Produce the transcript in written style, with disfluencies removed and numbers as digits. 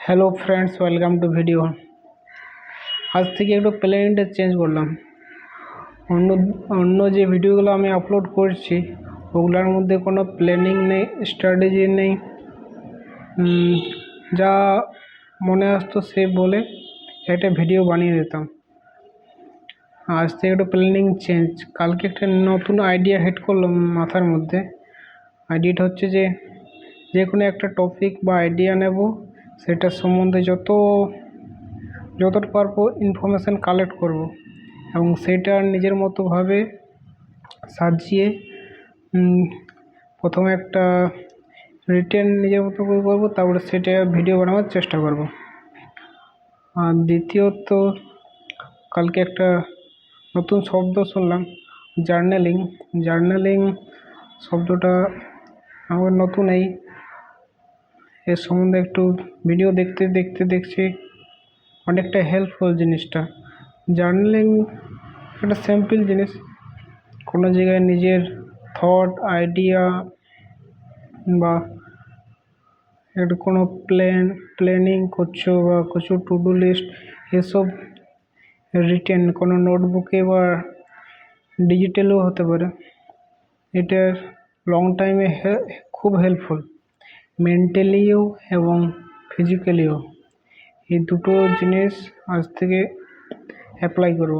Hello friends, welcome to video. আজ থেকে একটু প্ল্যানিংটা চেঞ্জ করলাম। অন্য অন্য যে ভিডিওগুলো আমি আপলোড করছি ওগুলোর মধ্যে কোনো প্ল্যানিং নেই, স্ট্র্যাটেজি নেই, যা মনে আসতো সে বলে একটা ভিডিও বানিয়ে দিতাম। আজ থেকে একটু প্ল্যানিং চেঞ্জ। কালকে একটা নতুন আইডিয়া হেড করলাম মাথার মধ্যে। আইডিয়াটা হচ্ছে যে কোনো একটা টপিক বা আইডিয়া নেব, সেটার সম্বন্ধে যতটা পারবো ইনফরমেশান কালেক্ট করব এবং সেটা নিজের মতোভাবে সাজিয়ে প্রথমে একটা রিটেন নিজের মতো করে করবো, তারপরে সেটা ভিডিও বানাবার চেষ্টা করব। আর দ্বিতীয়ত, কালকে একটা নতুন শব্দ শুনলাম, জার্নালিং শব্দটা আমার নতুন। এর সম্বন্ধে একটু ভিডিও দেখছি অনেকটা হেল্পফুল জিনিসটা। জার্নালিং একটা সিম্পল জিনিস। কোনো জায়গায় নিজের থট, আইডিয়া বা একটা কোনো প্ল্যানিং করছো বা কিছু টু ডু লিস্ট, এসব রিটেন কোনো নোটবুকে বা ডিজিটালও হতে পারে। এটা লং টাইমে খুব হেল্পফুল, মেন্টালিও এবং ফিজিক্যালিও। এই দুটো জিনিস আজ থেকে অ্যাপ্লাই করব।